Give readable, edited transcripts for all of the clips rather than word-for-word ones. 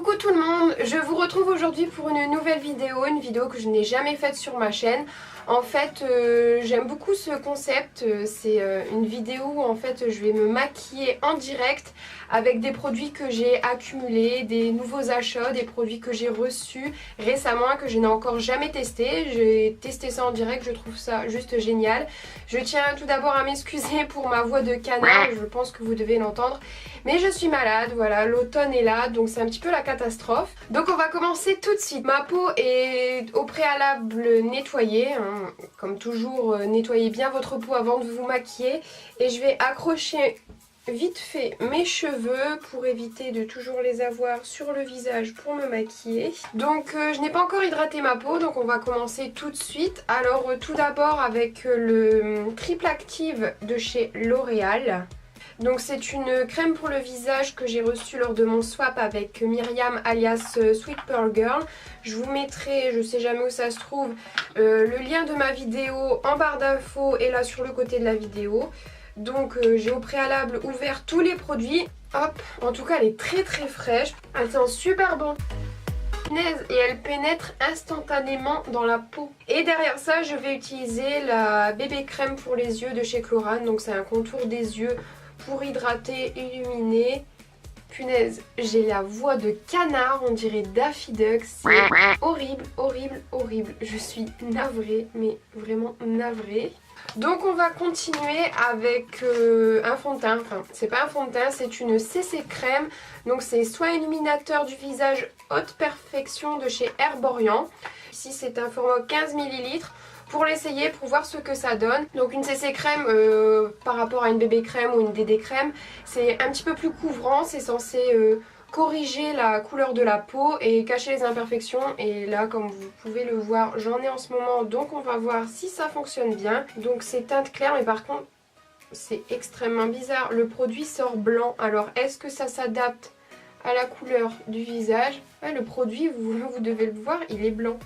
Coucou tout le monde, je vous retrouve aujourd'hui pour une nouvelle une vidéo que je n'ai jamais faite sur ma chaîne. En fait, j'aime beaucoup ce concept, c'est une vidéo où en fait je vais me maquiller en direct avec des produits que j'ai accumulés, des nouveaux achats, des produits que j'ai reçus récemment et que je n'ai encore jamais testé. J'ai testé ça en direct, je trouve ça juste génial. Je tiens tout d'abord à m'excuser pour ma voix de canard, je pense que vous devez l'entendre. Mais je suis malade, voilà, l'automne est là, donc c'est un petit peu la catastrophe. Donc on va commencer tout de suite. Ma peau est au préalable nettoyée, hein. Comme toujours, nettoyez bien votre peau avant de vous maquiller. Et je vais accrocher vite fait mes cheveux pour éviter de toujours les avoir sur le visage pour me maquiller. Donc je n'ai pas encore hydraté ma peau, donc on va commencer tout de suite. Alors tout d'abord avec le Triple Active de chez L'Oréal. Donc c'est une crème pour le visage que j'ai reçue lors de mon swap avec Myriam alias Sweet Pearl Girl. Je vous mettrai, je sais jamais où ça se trouve, le lien de ma vidéo en barre d'infos et là sur le côté de la vidéo. Donc j'ai au préalable ouvert tous les produits. Hop, en tout cas elle est très fraîche, elle sent super bon. Et elle pénètre instantanément dans la peau. Et derrière ça je vais utiliser la bébé crème pour les yeux de chez Chlorane. Donc c'est un contour des yeux pour hydrater, illuminer. Punaise, j'ai la voix de canard, on dirait Daffy Duck, c'est horrible, horrible, horrible. Je suis navrée, mais vraiment navrée. Donc on va continuer avec un fond de teint, enfin c'est pas un fond de teint, c'est une CC crème. Donc c'est soin illuminateur du visage haute perfection de chez Herborian. Ici c'est un format 15 ml. Pour l'essayer, pour voir ce que ça donne. Donc une CC crème par rapport à une bébé crème ou une DD crème, c'est un petit peu plus couvrant, c'est censé corriger la couleur de la peau et cacher les imperfections. Et là, comme vous pouvez le voir, j'en ai en ce moment, donc on va voir si ça fonctionne bien. Donc c'est teinte claire, mais par contre c'est extrêmement bizarre, le produit sort blanc. Alors est-ce que ça s'adapte à la couleur du visage? Ouais, le produit, vous devez le voir, il est blanc.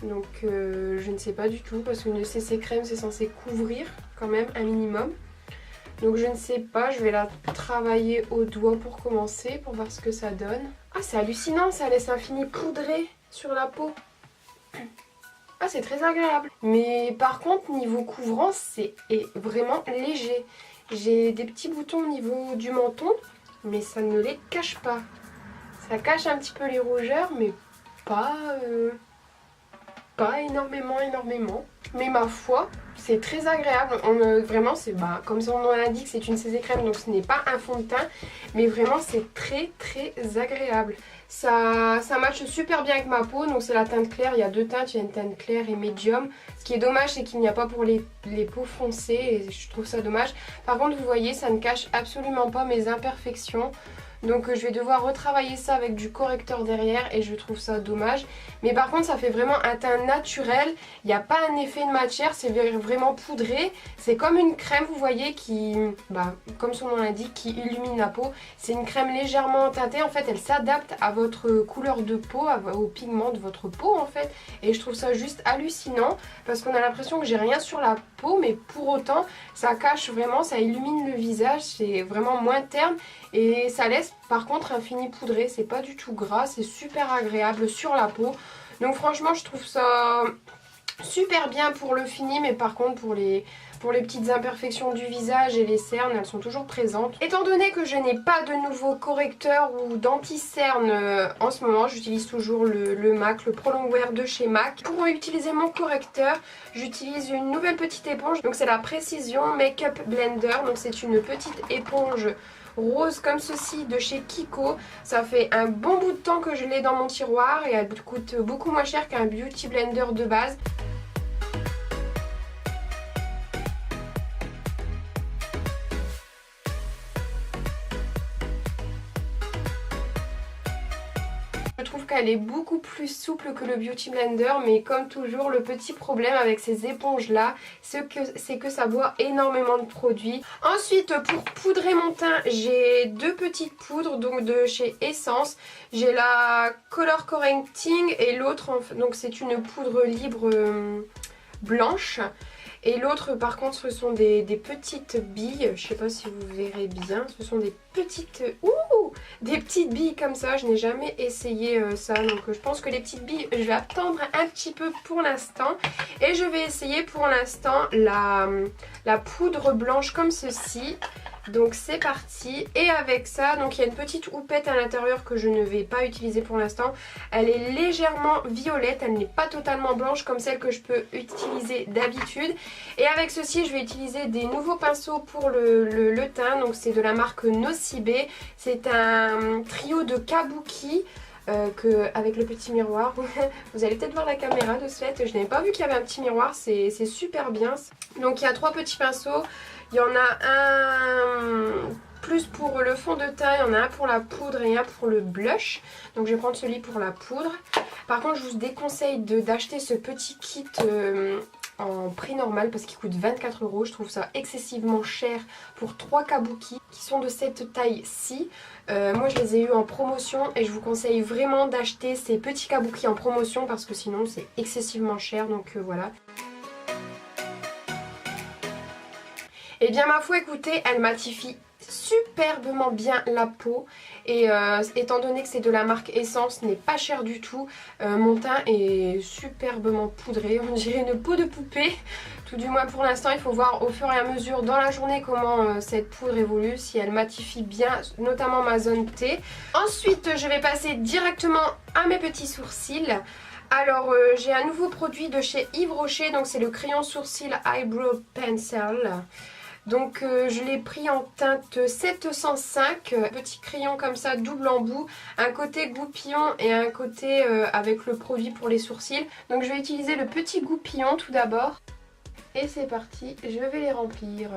Donc je ne sais pas du tout parce qu'une CC crème c'est censé couvrir quand même un minimum. Donc je ne sais pas, je vais la travailler au doigt pour commencer, pour voir ce que ça donne. Ah c'est hallucinant, ça laisse un fini poudré sur la peau. Ah c'est très agréable. Mais par contre niveau couvrant c'est vraiment léger. J'ai des petits boutons au niveau du menton mais ça ne les cache pas. Ça cache un petit peu les rougeurs mais pas énormément, mais ma foi c'est très agréable. Vraiment c'est comme son nom l'indique, c'est une CC crème donc ce n'est pas un fond de teint, mais vraiment c'est très agréable. Ça matche super bien avec ma peau. Donc c'est la teinte claire, il y a deux teintes, il y a une teinte claire et médium. Ce qui est dommage c'est qu'il n'y a pas pour les peaux foncées et je trouve ça dommage. Par contre vous voyez ça ne cache absolument pas mes imperfections. Donc je vais devoir retravailler ça avec du correcteur derrière et je trouve ça dommage. Mais par contre ça fait vraiment un teint naturel. Il n'y a pas un effet de matière, c'est vraiment poudré. C'est comme une crème vous voyez qui, comme son nom l'indique, qui illumine la peau. C'est une crème légèrement teintée. En fait elle s'adapte à votre couleur de peau, au pigment de votre peau en fait. Et je trouve ça juste hallucinant parce qu'on a l'impression que j'ai rien sur la peau. Mais pour autant ça cache vraiment, ça illumine le visage. C'est vraiment moins terne et ça laisse par contre un fini poudré, c'est pas du tout gras, c'est super agréable sur la peau. Donc franchement je trouve ça super bien pour le fini, mais par contre pour les petites imperfections du visage et les cernes, elles sont toujours présentes. Étant donné que je n'ai pas de nouveau correcteur ou d'anti-cerne en ce moment, j'utilise toujours le MAC, le Pro Longwear de chez MAC. Pour utiliser mon correcteur, j'utilise une nouvelle petite éponge, donc c'est la Precision Makeup Blender, donc c'est une petite éponge rose comme ceci de chez Kiko. Ça fait un bon bout de temps que je l'ai dans mon tiroir et elle coûte beaucoup moins cher qu'un Beauty Blender de base. Je trouve qu'elle est beaucoup plus souple que le Beauty Blender, mais comme toujours le petit problème avec ces éponges là c'est que ça boit énormément de produits. Ensuite pour poudrer mon teint j'ai deux petites poudres donc de chez Essence. J'ai la Color Correcting et l'autre donc c'est une poudre libre blanche. Et l'autre par contre ce sont des petites billes, je sais pas si vous verrez bien, ce sont des petites... Ouh, des petites billes comme ça. Je n'ai jamais essayé ça, donc je pense que les petites billes, je vais attendre un petit peu pour l'instant. Et je vais essayer pour l'instant la poudre blanche comme ceci. Donc c'est parti. Et avec ça, donc il y a une petite houppette à l'intérieur que je ne vais pas utiliser pour l'instant. Elle est légèrement violette, elle n'est pas totalement blanche comme celle que je peux utiliser d'habitude. Et avec ceci, je vais utiliser des nouveaux pinceaux pour le teint. Donc c'est de la marque Nocibe. C'est un trio de kabuki. Avec le petit miroir. Vous allez peut-être voir la caméra de ce fait. Je n'avais pas vu qu'il y avait un petit miroir, c'est super bien. Donc il y a 3 petits pinceaux. Il y en a un plus pour le fond de teint, il y en a un pour la poudre et un pour le blush. Donc je vais prendre celui pour la poudre. Par contre, je vous déconseille d'acheter ce petit kit en prix normal parce qu'il coûte 24 €. Je trouve ça excessivement cher pour 3 kabuki qui sont de cette taille-ci. Moi je les ai eu en promotion et je vous conseille vraiment d'acheter ces petits kabuki en promotion parce que sinon c'est excessivement cher. Donc voilà. Et bien ma foi, écoutez, elle matifie superbement bien la peau et étant donné que c'est de la marque Essence, n'est pas cher du tout. Mon teint est superbement poudré, on dirait une peau de poupée, tout du moins pour l'instant. Il faut voir au fur et à mesure dans la journée comment cette poudre évolue, si elle matifie bien, notamment ma zone T. Ensuite je vais passer directement à mes petits sourcils. Alors j'ai un nouveau produit de chez Yves Rocher, donc c'est le crayon sourcil Eyebrow Pencil. Donc je l'ai pris en teinte 705, petit crayon comme ça, double embout, un côté goupillon et un côté avec le produit pour les sourcils. Donc je vais utiliser le petit goupillon tout d'abord. Et c'est parti, je vais les remplir.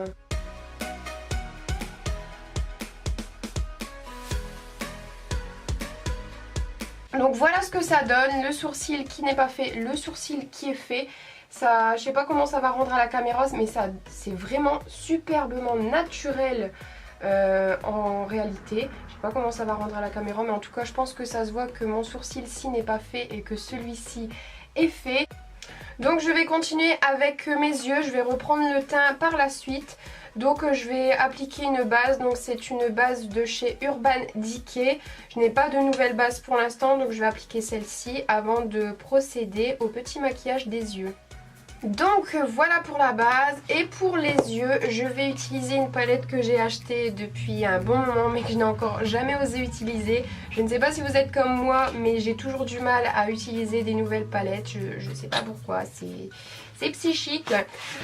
Donc voilà ce que ça donne, le sourcil qui n'est pas fait, le sourcil qui est fait. Ça, je sais pas comment ça va rendre à la caméra, mais ça c'est vraiment superbement naturel en réalité. Je sais pas comment ça va rendre à la caméra, mais en tout cas je pense que ça se voit que mon sourcil-ci n'est pas fait et que celui-ci est fait. Donc je vais continuer avec mes yeux, je vais reprendre le teint par la suite. Donc je vais appliquer une base, donc c'est une base de chez Urban Decay. Je n'ai pas de nouvelle base pour l'instant, donc je vais appliquer celle-ci avant de procéder au petit maquillage des yeux. Donc voilà pour la base, et pour les yeux je vais utiliser une palette que j'ai achetée depuis un bon moment mais que je n'ai encore jamais osé utiliser. Je ne sais pas si vous êtes comme moi, mais j'ai toujours du mal à utiliser des nouvelles palettes, je ne sais pas pourquoi, c'est psychique.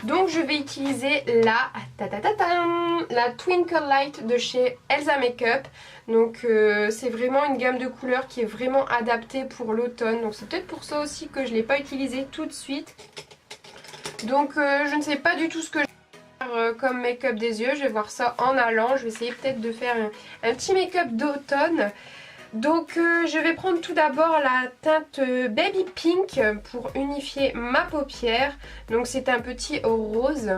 Donc je vais utiliser la Twinkle Light de chez Elsa Makeup. Donc c'est vraiment une gamme de couleurs qui est vraiment adaptée pour l'automne, donc c'est peut-être pour ça aussi que je ne l'ai pas utilisée tout de suite. Donc je ne sais pas du tout ce que je vais faire comme make-up des yeux, je vais voir ça en allant. Je vais essayer peut-être de faire un petit make-up d'automne. Donc je vais prendre tout d'abord la teinte Baby Pink pour unifier ma paupière. Donc c'est un petit rose.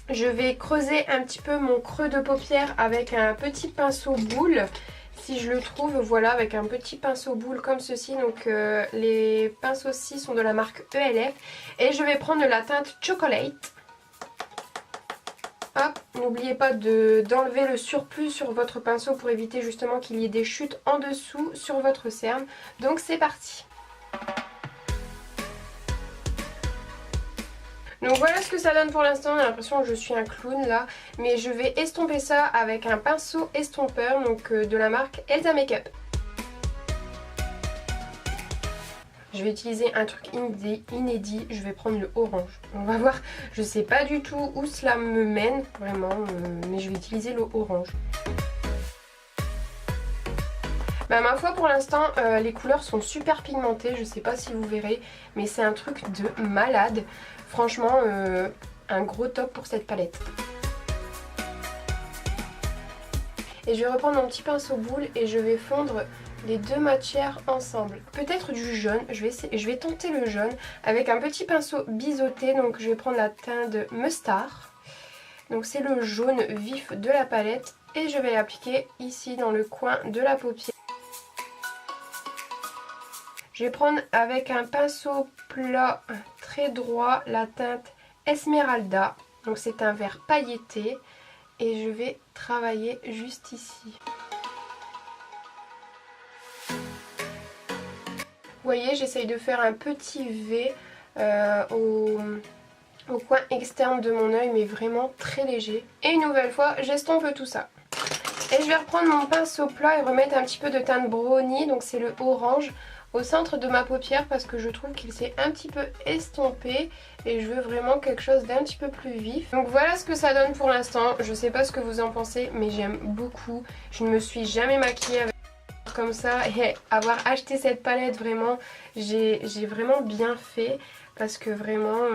Je vais creuser un petit peu mon creux de paupière avec un petit pinceau boule. Si je le trouve, voilà, avec un petit pinceau boule comme ceci. Donc les pinceaux-ci sont de la marque ELF. Et je vais prendre la teinte Chocolate. Hop, n'oubliez pas d'enlever le surplus sur votre pinceau pour éviter justement qu'il y ait des chutes en dessous sur votre cerne. Donc c'est parti. Donc voilà ce que ça donne pour l'instant, on a l'impression que je suis un clown là. Mais je vais estomper ça avec un pinceau estompeur, donc de la marque Elsa Makeup. Je vais utiliser un truc inédit, je vais prendre le orange. On va voir, je sais pas du tout où cela me mène vraiment, mais je vais utiliser le orange. Bah, ma foi pour l'instant les couleurs sont super pigmentées, je sais pas si vous verrez, mais c'est un truc de malade. Franchement un gros top pour cette palette. Et je vais reprendre mon petit pinceau boule et je vais fondre les deux matières ensemble. Peut-être du jaune, je vais tenter le jaune avec un petit pinceau biseauté. Donc je vais prendre la teinte Mustard. Donc c'est le jaune vif de la palette et je vais l'appliquer ici dans le coin de la paupière. Je vais prendre avec un pinceau plat très droit la teinte Esmeralda. Donc c'est un vert pailleté. et je vais travailler juste ici. Vous voyez, j'essaye de faire un petit V au coin externe de mon œil, mais vraiment très léger. Et une nouvelle fois, j'estompe tout ça. Et je vais reprendre mon pinceau plat et remettre un petit peu de teinte brownie, donc c'est le orange, au centre de ma paupière parce que je trouve qu'il s'est un petit peu estompé et je veux vraiment quelque chose d'un petit peu plus vif. Donc voilà ce que ça donne pour l'instant. Je sais pas ce que vous en pensez, mais j'aime beaucoup. Je ne me suis jamais maquillée avec comme ça et avoir acheté cette palette, vraiment j'ai vraiment bien fait parce que vraiment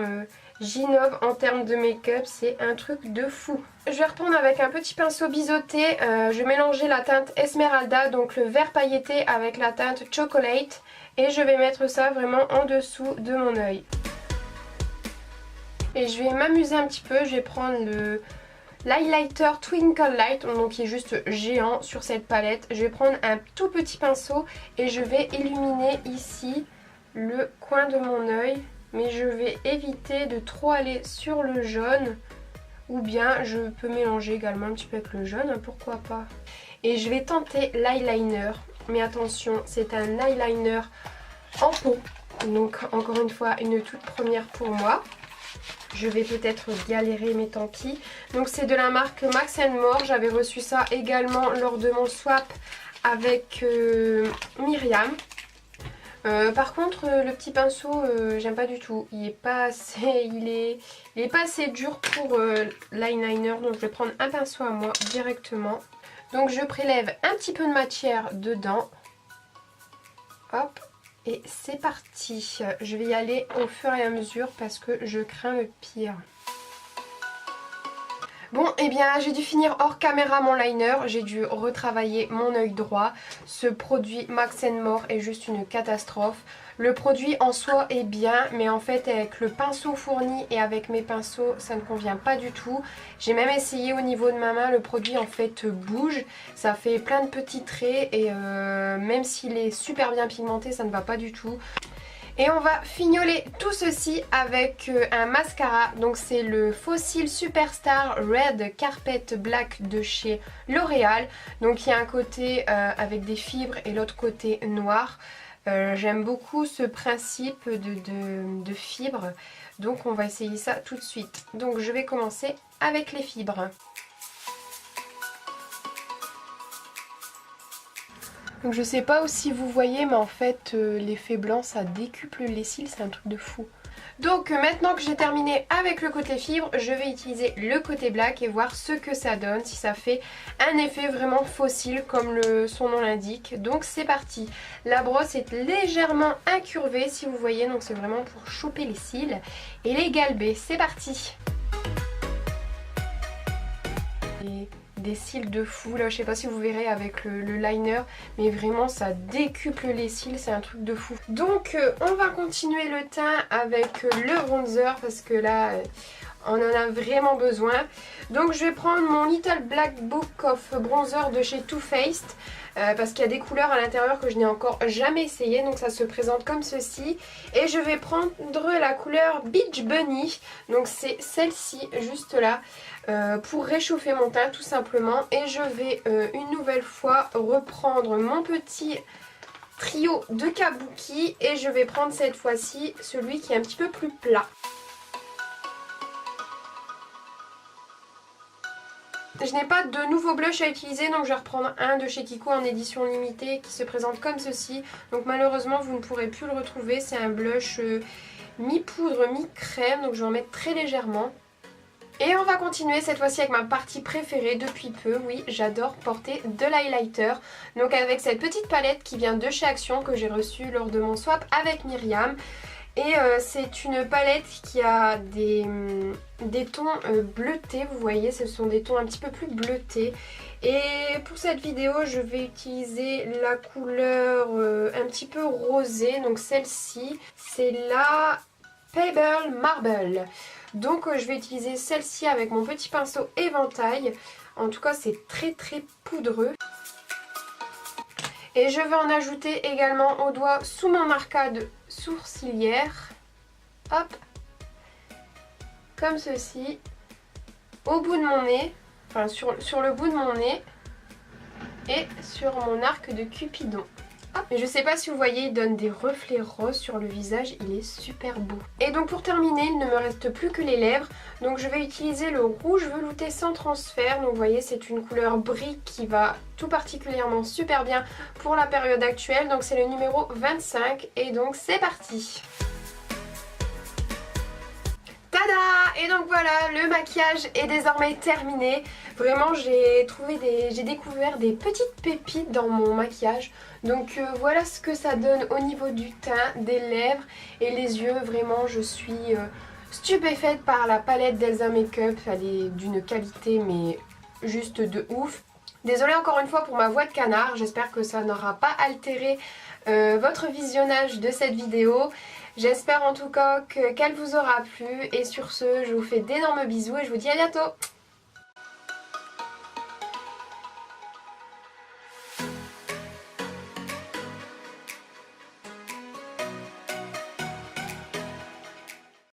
j'innove en termes de make-up, c'est un truc de fou. Je vais reprendre avec un petit pinceau biseauté, je vais mélanger la teinte Esmeralda, donc le vert pailleté avec la teinte Chocolate, et je vais mettre ça vraiment en dessous de mon œil. Et je vais m'amuser un petit peu, je vais prendre l'highlighter Twinkle Light, donc qui est juste géant sur cette palette. Je vais prendre un tout petit pinceau et je vais illuminer ici le coin de mon œil. Mais je vais éviter de trop aller sur le jaune. Ou bien je peux mélanger également un petit peu avec le jaune, hein, pourquoi pas. Et je vais tenter l'eyeliner. Mais attention, c'est un eyeliner en pot. Donc encore une fois, une toute première pour moi. Je vais peut-être galérer, mais tant pis. Donc c'est de la marque Max & More. J'avais reçu ça également lors de mon swap avec Myriam. Par contre le petit pinceau j'aime pas du tout. Il est pas assez dur pour l'eyeliner. Donc je vais prendre un pinceau à moi directement. Donc je prélève un petit peu de matière dedans. Hop. Et c'est parti, je vais y aller au fur et à mesure parce que je crains le pire. Bon, eh bien j'ai dû finir hors caméra mon liner, j'ai dû retravailler mon œil droit. Ce produit Max & More est juste une catastrophe. Le produit en soi est bien, mais en fait avec le pinceau fourni et avec mes pinceaux ça ne convient pas du tout. J'ai même essayé au niveau de ma main, le produit en fait bouge, ça fait plein de petits traits et même s'il est super bien pigmenté ça ne va pas du tout. Et on va fignoler tout ceci avec un mascara, donc c'est le Fossil Superstar Red Carpet Black de chez L'Oréal. Donc il y a un côté avec des fibres et l'autre côté noir. J'aime beaucoup ce principe de fibres, donc on va essayer ça tout de suite. Donc je vais commencer avec les fibres. Donc je sais pas si vous voyez, mais en fait l'effet blanc ça décuple les cils, c'est un truc de fou. Donc maintenant que j'ai terminé avec le côté fibre, je vais utiliser le côté black et voir ce que ça donne, si ça fait un effet vraiment fossile comme son nom l'indique. Donc c'est parti. La brosse est légèrement incurvée si vous voyez, donc c'est vraiment pour choper les cils et les galber. C'est parti. Des cils de fou là, je sais pas si vous verrez avec le liner, mais vraiment ça décuple les cils, c'est un truc de fou. Donc on va continuer le teint avec le bronzer parce que là on en a vraiment besoin. Donc je vais prendre mon Little Black Book of Bronzer de chez Too Faced parce qu'il y a des couleurs à l'intérieur que je n'ai encore jamais essayé, donc ça se présente comme ceci. Et je vais prendre la couleur Beach Bunny, donc c'est celle-ci juste là, pour réchauffer mon teint tout simplement. Et je vais une nouvelle fois reprendre mon petit trio de Kabuki et je vais prendre cette fois-ci celui qui est un petit peu plus plat. Je n'ai pas de nouveau blush à utiliser, donc je vais reprendre un de chez Kiko en édition limitée qui se présente comme ceci. Donc malheureusement vous ne pourrez plus le retrouver, c'est un blush mi-poudre, mi-crème, donc je vais en mettre très légèrement. Et on va continuer cette fois-ci avec ma partie préférée depuis peu. Oui, j'adore porter de l'highlighter. Donc avec cette petite palette qui vient de chez Action que j'ai reçue lors de mon swap avec Myriam. Et c'est une palette qui a des tons bleutés, vous voyez, ce sont des tons un petit peu plus bleutés. Et pour cette vidéo, je vais utiliser la couleur un petit peu rosée, donc celle-ci, c'est la Pebble Marble. Donc je vais utiliser celle-ci avec mon petit pinceau éventail. En tout cas, c'est très très poudreux. Et je vais en ajouter également au doigt sous mon arcade sourcilière. Hop. Comme ceci. Au bout de mon nez. enfin sur le bout de mon nez et sur mon arc de Cupidon. Hop. Mais je sais pas si vous voyez, il donne des reflets roses sur le visage, il est super beau. Et donc pour terminer, il ne me reste plus que les lèvres. Donc je vais utiliser le rouge velouté sans transfert. Donc vous voyez, c'est une couleur brique qui va tout particulièrement super bien pour la période actuelle. Donc c'est le numéro 25 et donc c'est parti. Tada! Et donc voilà, le maquillage est désormais terminé. Vraiment, j'ai découvert des petites pépites dans mon maquillage. Donc voilà ce que ça donne au niveau du teint, des lèvres et les yeux. Vraiment, je suis stupéfaite par la palette d'Elsa Makeup. Elle est d'une qualité mais juste de ouf. Désolée encore une fois pour ma voix de canard. J'espère que ça n'aura pas altéré votre visionnage de cette vidéo. J'espère en tout cas qu'elle vous aura plu et sur ce je vous fais d'énormes bisous et je vous dis à bientôt.